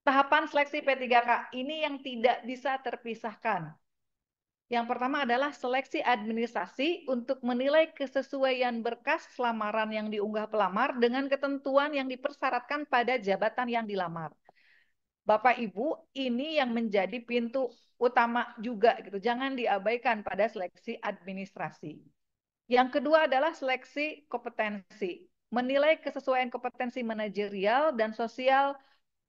Tahapan seleksi P3K ini yang tidak bisa terpisahkan. Yang pertama adalah seleksi administrasi untuk menilai kesesuaian berkas lamaran yang diunggah pelamar dengan ketentuan yang dipersyaratkan pada jabatan yang dilamar. Bapak Ibu, ini yang menjadi pintu utama juga gitu. Jangan diabaikan pada seleksi administrasi. Yang kedua adalah seleksi kompetensi. Menilai kesesuaian kompetensi manajerial dan sosial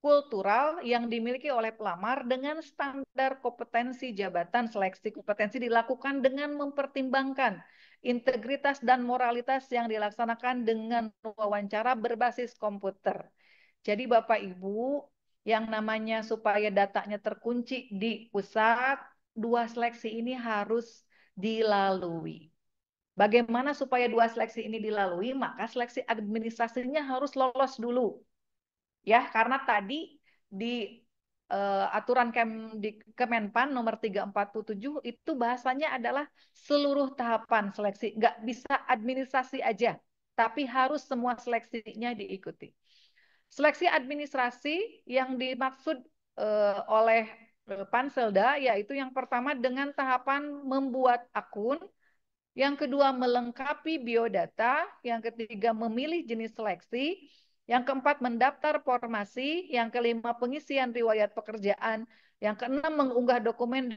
kultural yang dimiliki oleh pelamar dengan standar kompetensi jabatan. Seleksi kompetensi dilakukan dengan mempertimbangkan integritas dan moralitas yang dilaksanakan dengan wawancara berbasis komputer. Jadi Bapak Ibu, yang namanya supaya datanya terkunci di pusat, dua seleksi ini harus dilalui. Bagaimana supaya dua seleksi ini dilalui? Maka seleksi administrasinya harus lolos dulu. Ya, karena tadi di aturan di Kemenpan nomor 347 itu bahasanya adalah seluruh tahapan seleksi. Nggak bisa administrasi aja, tapi harus semua seleksinya diikuti. Seleksi administrasi yang dimaksud oleh Panselda yaitu yang pertama dengan tahapan membuat akun, yang kedua melengkapi biodata, yang ketiga memilih jenis seleksi, yang keempat mendaftar formasi, yang kelima pengisian riwayat pekerjaan, yang keenam mengunggah dokumen,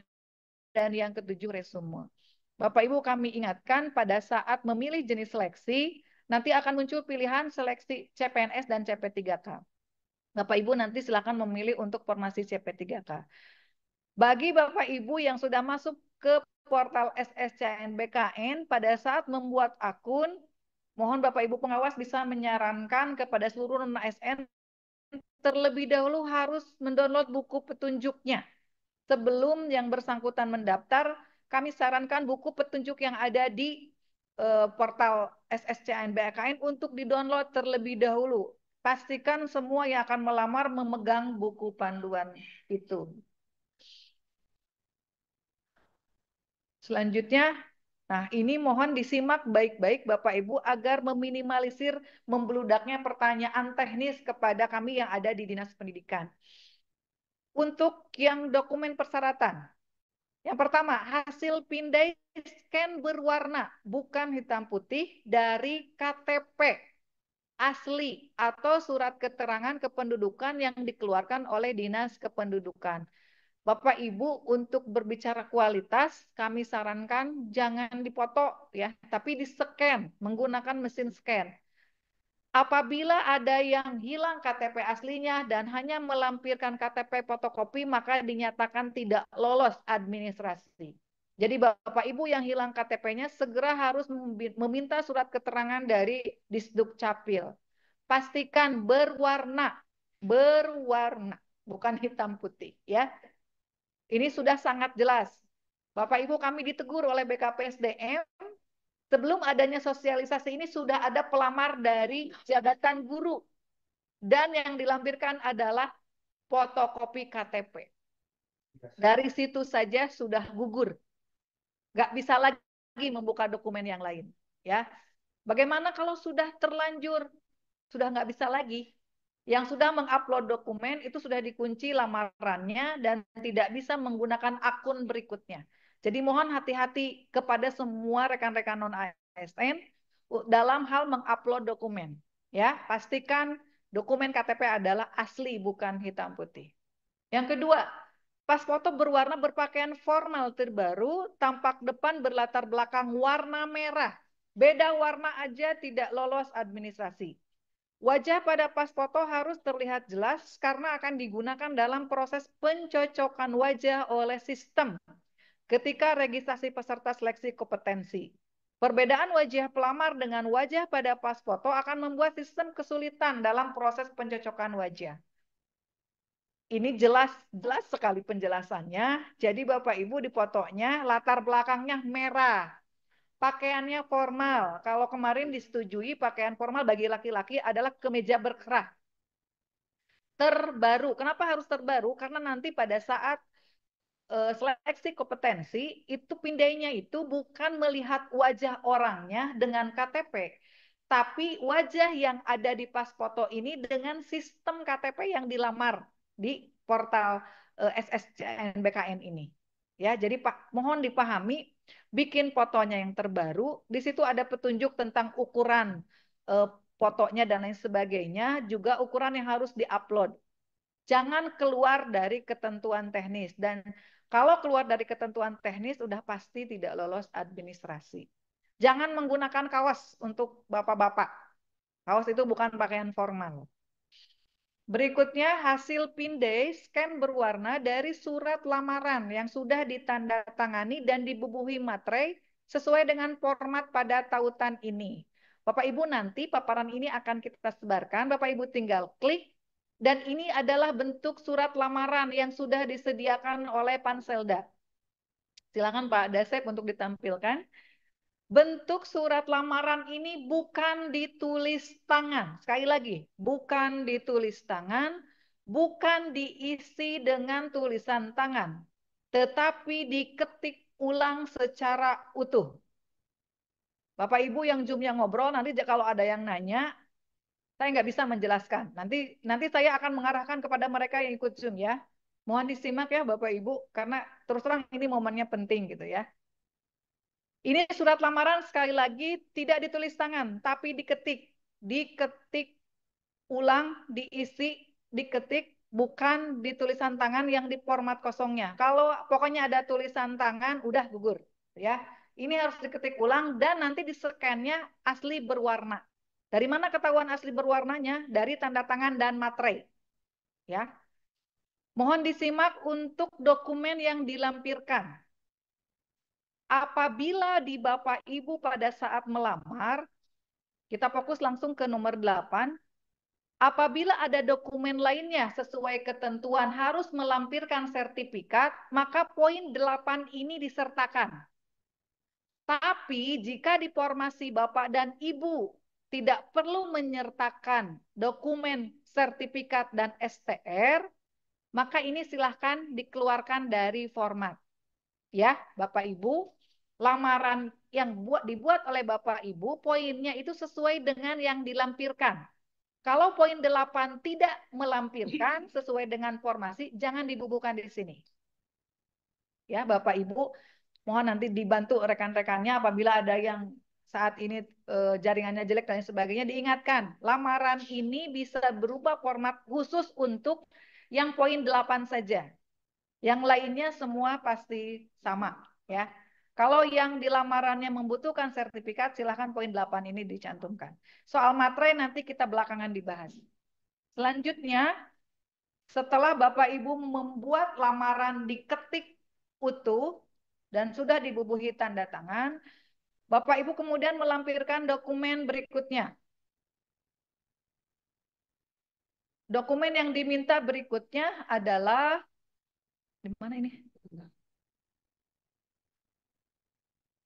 dan yang ketujuh resume. Bapak Ibu kami ingatkan pada saat memilih jenis seleksi, nanti akan muncul pilihan seleksi CPNS dan CP3K. Bapak Ibu nanti silakan memilih untuk formasi CP3K. Bagi Bapak Ibu yang sudah masuk ke portal SSCNBKN pada saat membuat akun, mohon Bapak Ibu pengawas bisa menyarankan kepada seluruh non-ASN terlebih dahulu harus mendownload buku petunjuknya. Sebelum yang bersangkutan mendaftar, kami sarankan buku petunjuk yang ada di portal SSCNBKN untuk didownload terlebih dahulu. Pastikan semua yang akan melamar memegang buku panduan itu. Selanjutnya, nah ini mohon disimak baik-baik Bapak Ibu agar meminimalisir membludaknya pertanyaan teknis kepada kami yang ada di Dinas Pendidikan. Untuk yang dokumen persyaratan, yang pertama hasil pindai scan berwarna bukan hitam putih dari KTP asli atau surat keterangan kependudukan yang dikeluarkan oleh Dinas Kependudukan. Bapak Ibu untuk berbicara kualitas kami sarankan jangan dipoto ya, tapi di-scan menggunakan mesin scan. Apabila ada yang hilang KTP aslinya dan hanya melampirkan KTP fotokopi maka dinyatakan tidak lolos administrasi. Jadi Bapak Ibu yang hilang KTP-nya segera harus meminta surat keterangan dari Disduk Capil. Pastikan berwarna, bukan hitam putih ya. Ini sudah sangat jelas. Bapak Ibu kami ditegur oleh BKPSDM, sebelum adanya sosialisasi ini sudah ada pelamar dari jabatan guru. Dan yang dilampirkan adalah fotokopi KTP. Dari situ saja sudah gugur. Nggak bisa lagi membuka dokumen yang lain. Ya. Bagaimana kalau sudah terlanjur? Sudah nggak bisa lagi. Yang sudah mengupload dokumen itu sudah dikunci lamarannya dan tidak bisa menggunakan akun berikutnya. Jadi mohon hati-hati kepada semua rekan-rekan non-ASN dalam hal mengupload dokumen. Ya, pastikan dokumen KTP adalah asli bukan hitam putih. Yang kedua, pas foto berwarna berpakaian formal terbaru, tampak depan berlatar belakang warna merah. Beda warna aja tidak lolos administrasi. Wajah pada pas foto harus terlihat jelas karena akan digunakan dalam proses pencocokan wajah oleh sistem ketika registrasi peserta seleksi kompetensi. Perbedaan wajah pelamar dengan wajah pada pas foto akan membuat sistem kesulitan dalam proses pencocokan wajah. Ini jelas sekali penjelasannya. Jadi Bapak Ibu di fotonya latar belakangnya merah. Pakaiannya formal. Kalau kemarin disetujui pakaian formal bagi laki-laki adalah kemeja berkerah. Terbaru. Kenapa harus terbaru? Karena nanti pada saat seleksi kompetensi, itu pindainya itu bukan melihat wajah orangnya dengan KTP, tapi wajah yang ada di pas foto ini dengan sistem KTP yang dilamar. di portal SSCNBKN ini. Ya, jadi Pak, mohon dipahami, bikin fotonya yang terbaru, di situ ada petunjuk tentang ukuran fotonya dan lain sebagainya, juga ukuran yang harus diupload. Jangan keluar dari ketentuan teknis, dan kalau keluar dari ketentuan teknis udah pasti tidak lolos administrasi. Jangan menggunakan kaos untuk bapak-bapak. Kaos itu bukan pakaian formal. Berikutnya hasil pindai scan berwarna dari surat lamaran yang sudah ditandatangani dan dibubuhi materai sesuai dengan format pada tautan ini. Bapak Ibu, nanti paparan ini akan kita sebarkan. Bapak Ibu tinggal klik, dan ini adalah bentuk surat lamaran yang sudah disediakan oleh Panselda. Silakan Pak Dasep untuk ditampilkan. Bentuk surat lamaran ini bukan ditulis tangan. Sekali lagi, bukan ditulis tangan, bukan diisi dengan tulisan tangan, tetapi diketik ulang secara utuh. Bapak Ibu yang Zoom-nya ngobrol, nanti kalau ada yang nanya, saya nggak bisa menjelaskan. Nanti saya akan mengarahkan kepada mereka yang ikut Zoom ya. Mohon disimak ya Bapak Ibu, karena terus terang ini momennya penting gitu ya. Ini surat lamaran sekali lagi tidak ditulis tangan, tapi diketik. Diketik ulang, diisi, diketik, bukan di tulisan tangan yang di format kosongnya. Kalau pokoknya ada tulisan tangan, udah gugur. Ya, ini harus diketik ulang dan nanti di scan-nya asli berwarna. Dari mana ketahuan asli berwarnanya? Dari tanda tangan dan materai. Ya, mohon disimak untuk dokumen yang dilampirkan. Apabila di Bapak Ibu pada saat melamar, kita fokus langsung ke nomor 8. Apabila ada dokumen lainnya sesuai ketentuan harus melampirkan sertifikat, maka poin 8 ini disertakan. Tapi jika di formasi Bapak dan Ibu tidak perlu menyertakan dokumen sertifikat dan STR, maka ini silahkan dikeluarkan dari format. Ya, Bapak Ibu, lamaran yang dibuat oleh Bapak Ibu, poinnya itu sesuai dengan yang dilampirkan. Kalau poin 8 tidak melampirkan sesuai dengan formasi, jangan dibubuhkan di sini. Ya, Bapak Ibu, mohon nanti dibantu rekan-rekannya apabila ada yang saat ini jaringannya jelek dan sebagainya, diingatkan, lamaran ini bisa berubah format khusus untuk yang poin 8 saja. Yang lainnya semua pasti sama, ya. Kalau yang di lamarannya membutuhkan sertifikat, silahkan poin 8 ini dicantumkan. Soal materai nanti kita belakangan dibahas. Selanjutnya, setelah Bapak Ibu membuat lamaran diketik utuh dan sudah dibubuhi tanda tangan, Bapak Ibu kemudian melampirkan dokumen berikutnya. Dokumen yang diminta berikutnya adalah, di mana ini?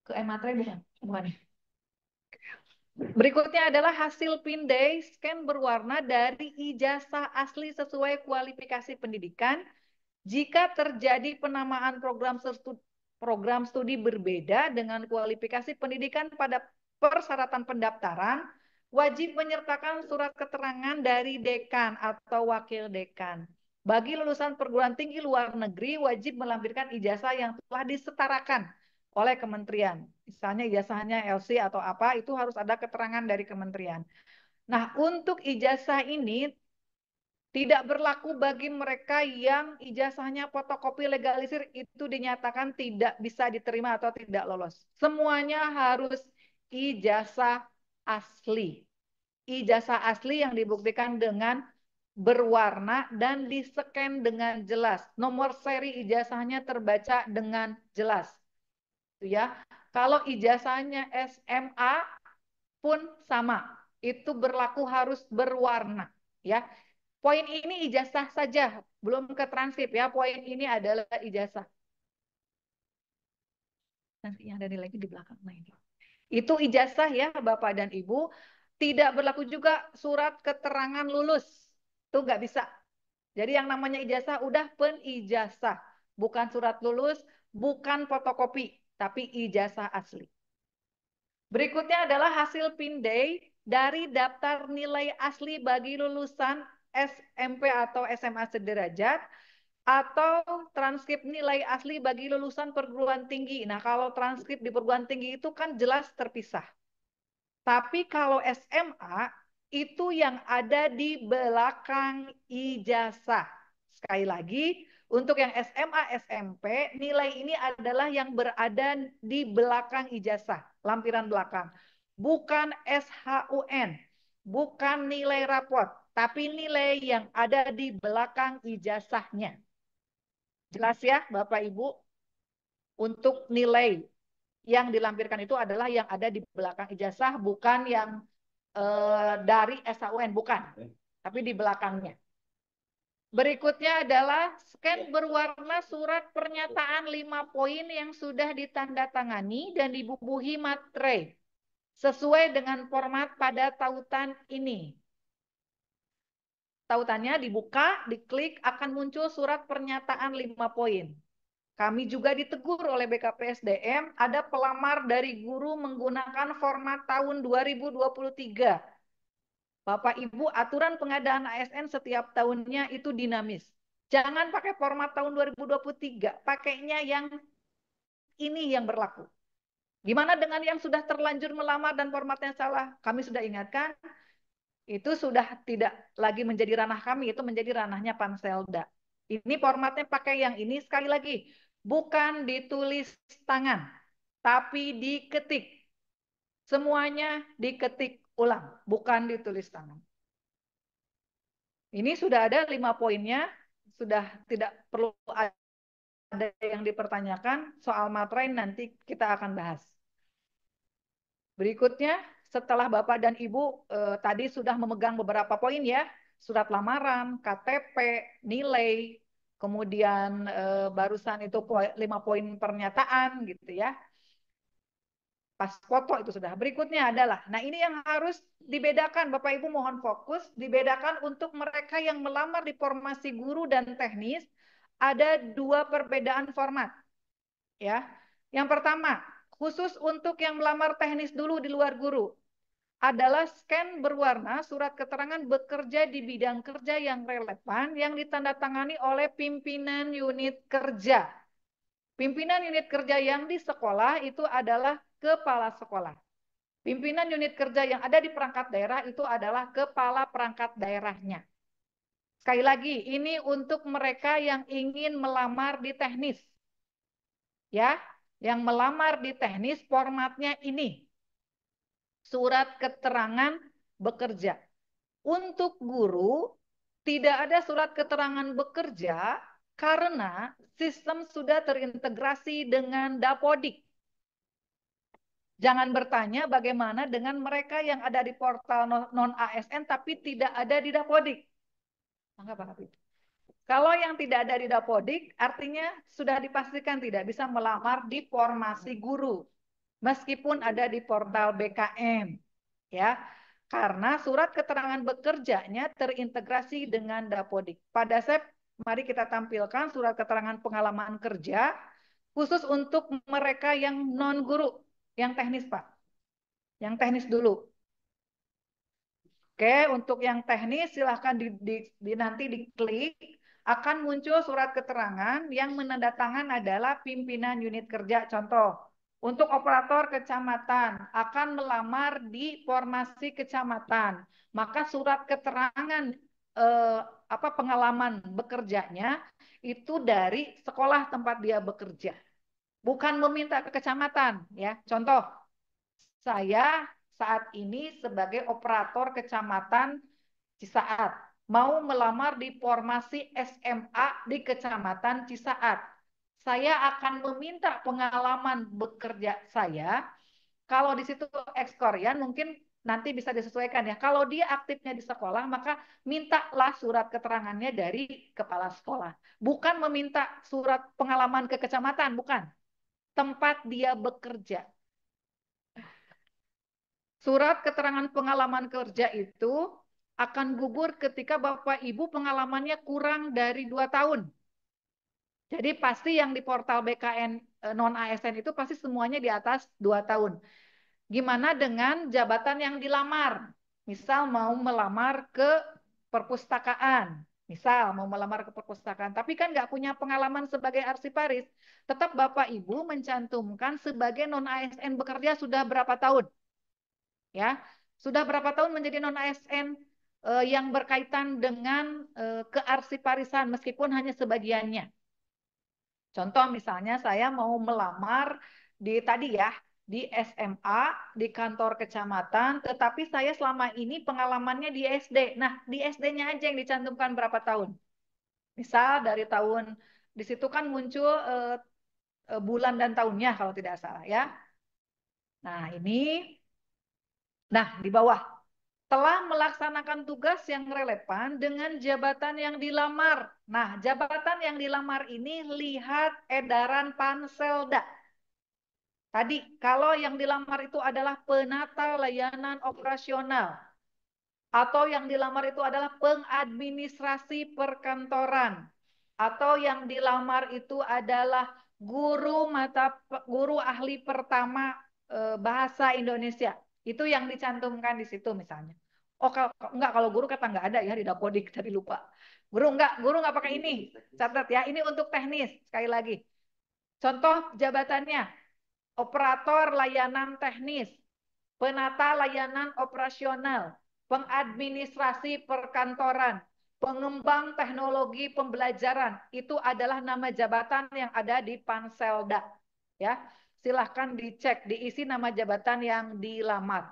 Ke e-materai bukan? Bukan. Berikutnya adalah hasil pindai scan berwarna dari ijazah asli sesuai kualifikasi pendidikan. Jika terjadi penamaan program studi berbeda dengan kualifikasi pendidikan pada persyaratan pendaftaran, wajib menyertakan surat keterangan dari dekan atau wakil dekan. Bagi lulusan perguruan tinggi luar negeri, wajib melampirkan ijazah yang telah disetarakan oleh kementerian. Misalnya ijazahnya LC atau apa, itu harus ada keterangan dari kementerian. Nah, untuk ijazah ini tidak berlaku bagi mereka yang ijazahnya fotokopi legalisir, itu dinyatakan tidak bisa diterima atau tidak lolos. Semuanya harus ijazah asli. Ijazah asli yang dibuktikan dengan berwarna dan di-scan dengan jelas. Nomor seri ijazahnya terbaca dengan jelas. Ya. Kalau ijazahnya SMA pun sama. Itu berlaku harus berwarna, ya. Poin ini ijazah saja, belum ke transkrip ya. Poin ini adalah ijazah. Nanti yang ada lagi di belakang. Nah, ini. Itu ijazah ya Bapak dan Ibu. Tidak berlaku juga surat keterangan lulus. Itu nggak bisa. Jadi yang namanya ijazah udah penijazah. Bukan surat lulus, bukan fotokopi, tapi ijazah asli. Berikutnya adalah hasil pindai dari daftar nilai asli bagi lulusan SMP atau SMA sederajat, atau transkrip nilai asli bagi lulusan perguruan tinggi. Nah, kalau transkrip di perguruan tinggi itu kan jelas terpisah. Tapi kalau SMA itu yang ada di belakang ijazah. Sekali lagi, untuk yang SMA, SMP, nilai ini adalah yang berada di belakang ijazah, lampiran belakang. Bukan SHUN, bukan nilai rapot, tapi nilai yang ada di belakang ijazahnya. Jelas ya, Bapak Ibu? Untuk nilai yang dilampirkan itu adalah yang ada di belakang ijazah, bukan yang dari SHUN, bukan. Tapi di belakangnya. Berikutnya adalah scan berwarna surat pernyataan 5 poin yang sudah ditandatangani dan dibubuhi materai sesuai dengan format pada tautan ini. Tautannya dibuka, diklik, akan muncul surat pernyataan 5 poin. Kami juga ditegur oleh BKPSDM, ada pelamar dari guru menggunakan format tahun 2023. Bapak Ibu, aturan pengadaan ASN setiap tahunnya itu dinamis. Jangan pakai format tahun 2023, pakainya yang ini yang berlaku. Gimana dengan yang sudah terlanjur melamar dan formatnya salah? Kami sudah ingatkan, itu sudah tidak lagi menjadi ranah kami, itu menjadi ranahnya Panselda. Ini formatnya pakai yang ini, sekali lagi, bukan ditulis tangan, tapi diketik. Semuanya diketik ulang, bukan ditulis tangan. Ini sudah ada 5 poinnya, sudah tidak perlu ada yang dipertanyakan. Soal materai nanti kita akan bahas. Berikutnya, setelah Bapak dan Ibu tadi sudah memegang beberapa poin ya, surat lamaran, KTP, nilai, kemudian barusan itu 5 poin pernyataan gitu ya. Pas foto itu sudah. Berikutnya adalah, nah ini yang harus dibedakan, Bapak Ibu mohon fokus, dibedakan untuk mereka yang melamar di formasi guru dan teknis, ada 2 perbedaan format. Ya. Yang pertama, khusus untuk yang melamar teknis dulu di luar guru, adalah scan berwarna surat keterangan bekerja di bidang kerja yang relevan yang ditandatangani oleh pimpinan unit kerja. Pimpinan unit kerja yang di sekolah itu adalah kepala sekolah. Pimpinan unit kerja yang ada di perangkat daerah itu adalah kepala perangkat daerahnya. Sekali lagi, ini untuk mereka yang ingin melamar di teknis. Ya, yang melamar di teknis formatnya ini. Surat keterangan bekerja. Untuk guru, tidak ada surat keterangan bekerja karena sistem sudah terintegrasi dengan Dapodik. Jangan bertanya bagaimana dengan mereka yang ada di portal non-ASN tapi tidak ada di Dapodik. Kalau yang tidak ada di Dapodik, artinya sudah dipastikan tidak bisa melamar di formasi guru. Meskipun ada di portal BKM. Ya, karena surat keterangan bekerjanya terintegrasi dengan Dapodik. Pada SEP, mari kita tampilkan surat keterangan pengalaman kerja khusus untuk mereka yang non-guru. Yang teknis, Pak. Yang teknis dulu. Oke, untuk yang teknis silahkan nanti diklik. Akan muncul surat keterangan yang menandatangan adalah pimpinan unit kerja. Contoh, untuk operator kecamatan akan melamar di formasi kecamatan. Maka surat keterangan pengalaman bekerjanya itu dari sekolah tempat dia bekerja. Bukan meminta ke kecamatan, ya. Contoh, saya saat ini sebagai operator kecamatan Cisaat mau melamar di formasi SMA di kecamatan Cisaat. Saya akan meminta pengalaman bekerja saya. Kalau di situ ekskorian mungkin nanti bisa disesuaikan ya. Kalau dia aktifnya di sekolah, maka mintalah surat keterangannya dari kepala sekolah. Bukan meminta surat pengalaman ke kecamatan, bukan. Tempat dia bekerja. Surat keterangan pengalaman kerja itu akan gugur ketika Bapak Ibu pengalamannya kurang dari 2 tahun. Jadi pasti yang di portal BKN non-ASN itu pasti semuanya di atas 2 tahun. Gimana dengan jabatan yang dilamar? Misal mau melamar ke perpustakaan. Misal mau melamar ke perpustakaan, tapi kan nggak punya pengalaman sebagai arsiparis, tetap Bapak Ibu mencantumkan sebagai non ASN bekerja sudah berapa tahun, ya? Sudah berapa tahun menjadi non ASN yang berkaitan dengan kearsiparisan meskipun hanya sebagiannya. Contoh misalnya saya mau melamar di tadi ya, di SMA, di kantor kecamatan, tetapi saya selama ini pengalamannya di SD. Nah, di SD-nya aja yang dicantumkan berapa tahun. Misal dari tahun, di situ kan muncul bulan dan tahunnya kalau tidak salah ya. Nah, di bawah telah melaksanakan tugas yang relevan dengan jabatan yang dilamar. Nah, jabatan yang dilamar ini lihat edaran Panselda. Tadi, kalau yang dilamar itu adalah penata layanan operasional, atau yang dilamar itu adalah pengadministrasi perkantoran, atau yang dilamar itu adalah guru ahli pertama bahasa Indonesia. Itu yang dicantumkan di situ misalnya. Oh, kalau guru kata nggak ada ya di Dapodik, tadi lupa. Guru nggak pakai ini. Catat ya, ini untuk teknis sekali lagi. Contoh jabatannya, operator layanan teknis, penata layanan operasional, pengadministrasi perkantoran, pengembang teknologi pembelajaran. Itu adalah nama jabatan yang ada di Panselda. Ya, silahkan dicek, diisi nama jabatan yang dilamar.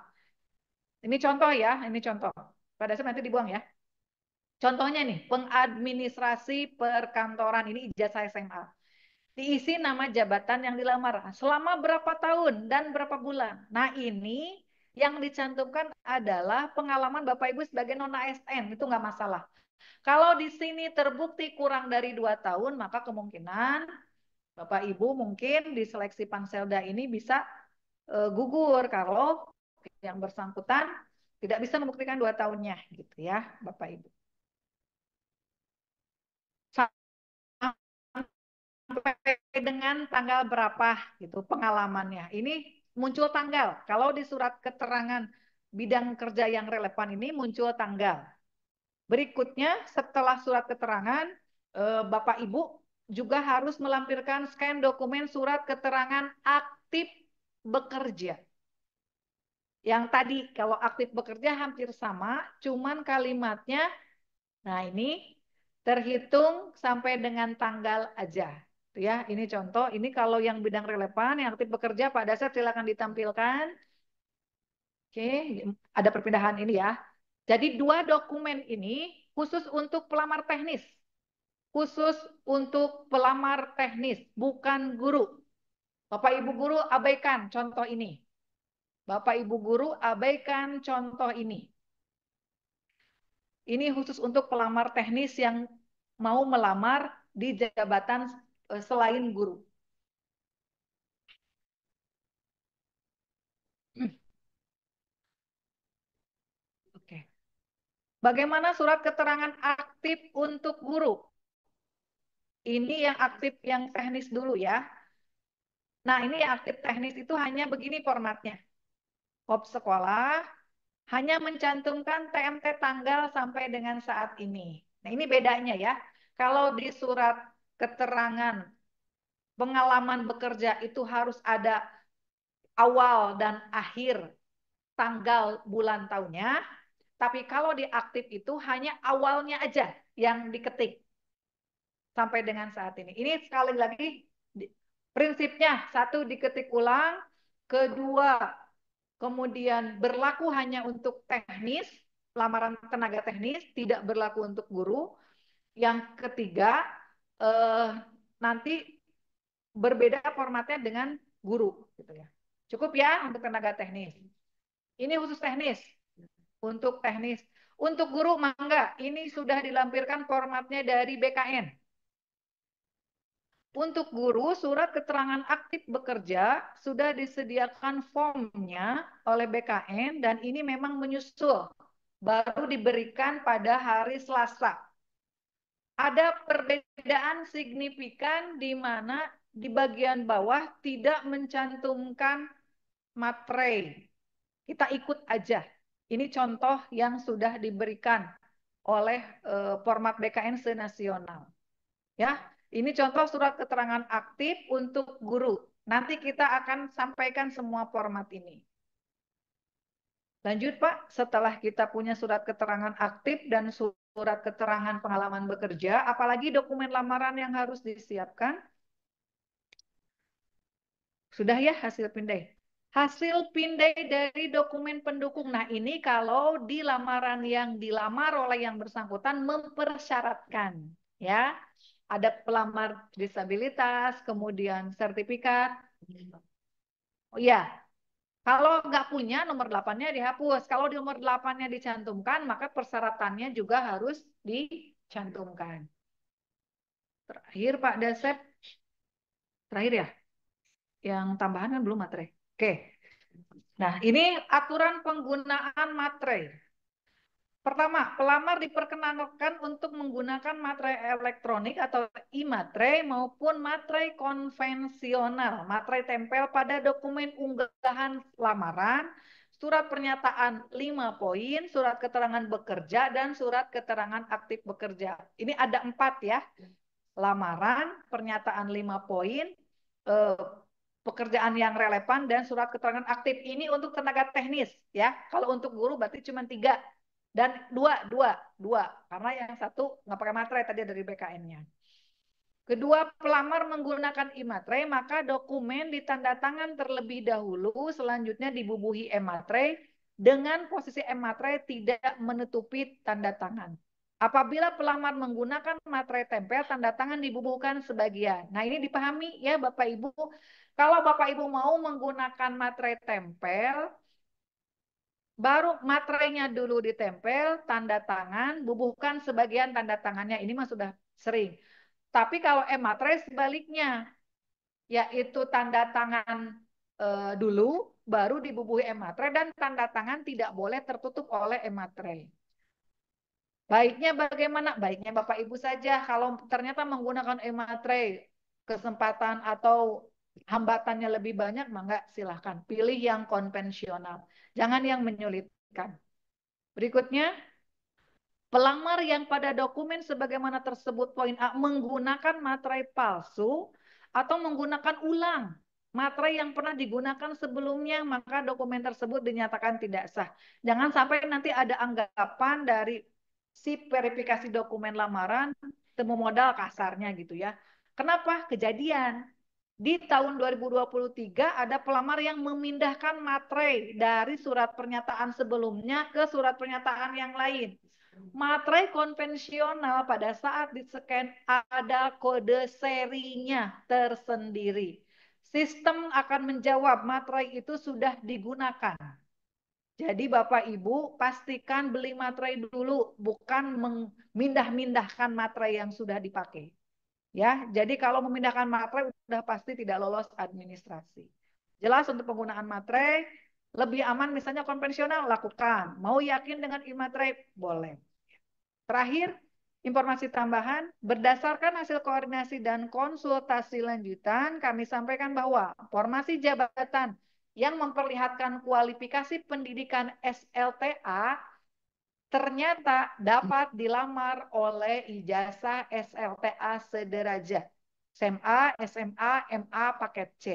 Ini contoh ya, ini contoh. Pada saat nanti dibuang ya. Contohnya nih, pengadministrasi perkantoran, ini ijazah SMA. Diisi nama jabatan yang dilamar. Selama berapa tahun dan berapa bulan. Nah, ini yang dicantumkan adalah pengalaman Bapak Ibu sebagai non ASN. Itu nggak masalah. Kalau di sini terbukti kurang dari 2 tahun, maka kemungkinan Bapak Ibu mungkin di seleksi Panselda ini bisa gugur kalau yang bersangkutan tidak bisa membuktikan 2 tahunnya gitu ya, Bapak Ibu. Sampai dengan tanggal berapa gitu pengalamannya. Ini muncul tanggal. Kalau di surat keterangan bidang kerja yang relevan ini muncul tanggal. Berikutnya setelah surat keterangan, Bapak Ibu juga harus melampirkan scan dokumen surat keterangan aktif bekerja. Yang tadi kalau aktif bekerja hampir sama, cuman kalimatnya, nah ini terhitung sampai dengan tanggal aja. Ya, ini contoh. Ini kalau yang bidang relevan, yang aktif bekerja, Pak Dasar silakan ditampilkan. Oke, ada perpindahan ini ya. Jadi 2 dokumen ini khusus untuk pelamar teknis. Khusus untuk pelamar teknis, bukan guru. Bapak Ibu guru abaikan contoh ini. Bapak Ibu guru abaikan contoh ini. Ini khusus untuk pelamar teknis yang mau melamar di jabatan selain guru. Oke. Bagaimana surat keterangan aktif untuk guru? Ini yang aktif yang teknis dulu ya. Nah, ini yang aktif teknis itu hanya begini formatnya. Hop sekolah hanya mencantumkan TMT tanggal sampai dengan saat ini. Nah, ini bedanya ya. Kalau di surat keterangan pengalaman bekerja itu harus ada awal dan akhir tanggal bulan tahunnya. Tapi kalau di aktif itu hanya awalnya aja yang diketik sampai dengan saat ini. Ini sekali lagi prinsipnya, satu diketik ulang, kedua kemudian berlaku hanya untuk teknis, lamaran tenaga teknis, tidak berlaku untuk guru. Yang ketiga, nanti berbeda formatnya dengan guru, gitu ya. Cukup ya untuk tenaga teknis. Ini khusus teknis. Untuk teknis. Untuk guru mangga, ini sudah dilampirkan formatnya dari BKN. Untuk guru, surat keterangan aktif bekerja sudah disediakan formnya oleh BKN dan ini memang menyusul. Baru diberikan pada hari Selasa. Ada perbedaan signifikan di mana di bagian bawah tidak mencantumkan materai. Kita ikut aja. Ini contoh yang sudah diberikan oleh format BKN senasional. Ya, ini contoh surat keterangan aktif untuk guru. Nanti kita akan sampaikan semua format ini. Lanjut Pak, setelah kita punya surat keterangan aktif dan surat keterangan pengalaman bekerja, apalagi dokumen lamaran yang harus disiapkan? Sudah ya hasil pindai. Hasil pindai dari dokumen pendukung. Nah ini kalau di lamaran yang dilamar oleh yang bersangkutan mempersyaratkan. Ya, ada pelamar disabilitas, kemudian sertifikat. Oh iya, kalau nggak punya nomor 8-nya dihapus. Kalau di nomor 8-nya dicantumkan, maka persyaratannya juga harus dicantumkan. Terakhir Pak Dasep, terakhir ya, yang tambahan kan belum materai. Oke, nah ini aturan penggunaan materai. Pertama, pelamar diperkenankan untuk menggunakan materai elektronik atau e-materai maupun materai konvensional, materai tempel pada dokumen unggahan lamaran, surat pernyataan 5 poin, surat keterangan bekerja, dan surat keterangan aktif bekerja. Ini ada 4 ya, lamaran, pernyataan 5 poin, pekerjaan yang relevan, dan surat keterangan aktif. Ini untuk tenaga teknis ya. Kalau untuk guru berarti cuma 3. Dan dua, karena yang satu nggak pakai materai tadi dari BKN-nya. Kedua, pelamar menggunakan e-materai, maka dokumen ditandatangan terlebih dahulu, selanjutnya dibubuhi e-materai dengan posisi e-materai tidak menutupi tanda tangan. Apabila pelamar menggunakan materai tempel, tanda tangan dibubuhkan sebagian. Nah ini dipahami ya Bapak Ibu. Kalau Bapak Ibu mau menggunakan materai tempel, baru materainya dulu ditempel, tanda tangan, bubuhkan sebagian tanda tangannya. Ini mah sudah sering. Tapi kalau e-materai sebaliknya, yaitu tanda tangan dulu, baru dibubuhi e-materai, dan tanda tangan tidak boleh tertutup oleh e-materai. Baiknya bagaimana? Baiknya Bapak Ibu saja. Kalau ternyata menggunakan e-materai, kesempatan atau hambatannya lebih banyak, maka silahkan pilih yang konvensional. Jangan yang menyulitkan. Berikutnya, pelamar yang pada dokumen sebagaimana tersebut poin A menggunakan materai palsu atau menggunakan ulang materai yang pernah digunakan sebelumnya, maka dokumen tersebut dinyatakan tidak sah. Jangan sampai nanti ada anggapan dari si verifikasi dokumen lamaran temu modal kasarnya gitu ya. Kenapa? Kejadian. Di tahun 2023 ada pelamar yang memindahkan materai dari surat pernyataan sebelumnya ke surat pernyataan yang lain. Materai konvensional pada saat di-scan ada kode serinya tersendiri. Sistem akan menjawab materai itu sudah digunakan. Jadi Bapak Ibu pastikan beli materai dulu, bukan memindah-mindahkan materai yang sudah dipakai. Ya, jadi kalau memindahkan materai sudah pasti tidak lolos administrasi. Jelas untuk penggunaan materai lebih aman misalnya konvensional lakukan. Mau yakin dengan e-materai boleh. Terakhir, informasi tambahan, berdasarkan hasil koordinasi dan konsultasi lanjutan, kami sampaikan bahwa formasi jabatan yang memperlihatkan kualifikasi pendidikan SLTA ternyata dapat dilamar oleh ijazah SLTA sederajat. SMA, SMA, MA, paket C.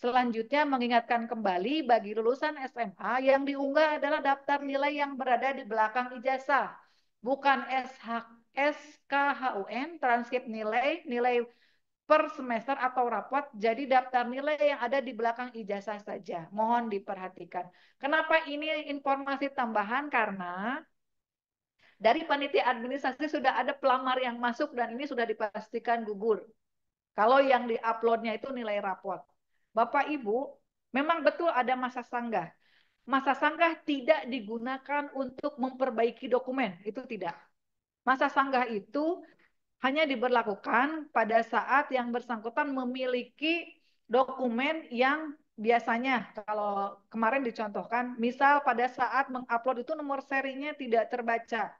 Selanjutnya mengingatkan kembali bagi lulusan SMA yang diunggah adalah daftar nilai yang berada di belakang ijazah. Bukan SKHUN, transkrip nilai, nilai per semester atau rapot, jadi daftar nilai yang ada di belakang ijazah saja. Mohon diperhatikan. Kenapa ini informasi tambahan? Karena dari panitia administrasi sudah ada pelamar yang masuk dan ini sudah dipastikan gugur. Kalau yang di-uploadnya itu nilai raport. Bapak Ibu, memang betul ada masa sanggah. Masa sanggah tidak digunakan untuk memperbaiki dokumen, itu tidak. Masa sanggah itu hanya diberlakukan pada saat yang bersangkutan memiliki dokumen yang biasanya kalau kemarin dicontohkan, misal pada saat mengupload itu nomor serinya tidak terbaca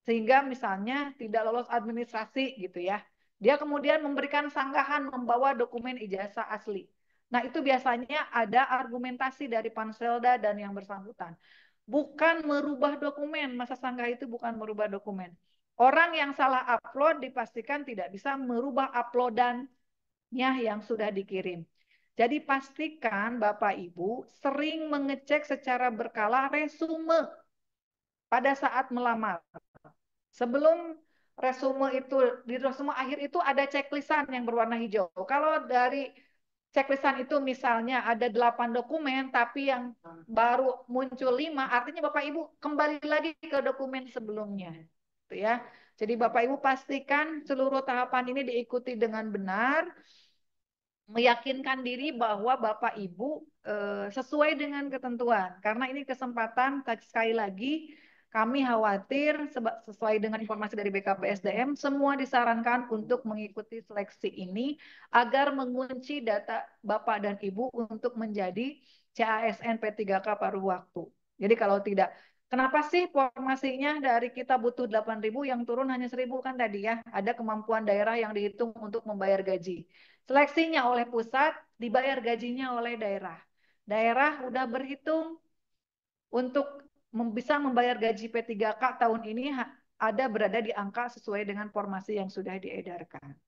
sehingga misalnya tidak lolos administrasi gitu ya. Dia kemudian memberikan sanggahan membawa dokumen ijazah asli. Nah itu biasanya ada argumentasi dari Panselda dan yang bersangkutan. bukan merubah dokumen. Masa sanggah itu bukan merubah dokumen. Orang yang salah upload dipastikan tidak bisa merubah uploadannya yang sudah dikirim. Jadi pastikan Bapak Ibu sering mengecek secara berkala resume pada saat melamar. Sebelum resume itu, di resume akhir itu ada checklistan yang berwarna hijau. Kalau dari checklistan itu misalnya ada 8 dokumen, tapi yang baru muncul 5, artinya Bapak Ibu kembali lagi ke dokumen sebelumnya. Gitu ya. Jadi Bapak Ibu pastikan seluruh tahapan ini diikuti dengan benar, meyakinkan diri bahwa Bapak Ibu sesuai dengan ketentuan. Karena ini kesempatan, sekali lagi, kami khawatir sesuai dengan informasi dari BKPSDM, semua disarankan untuk mengikuti seleksi ini agar mengunci data Bapak dan Ibu untuk menjadi CASN P3K paruh waktu. Jadi kalau tidak, kenapa sih formasinya dari kita butuh 8.000 yang turun hanya 1.000 kan tadi ya? Ada kemampuan daerah yang dihitung untuk membayar gaji. Seleksinya oleh pusat, dibayar gajinya oleh daerah. Daerah udah berhitung untuk bisa membayar gaji P3K tahun ini ada berada di angka sesuai dengan formasi yang sudah diedarkan.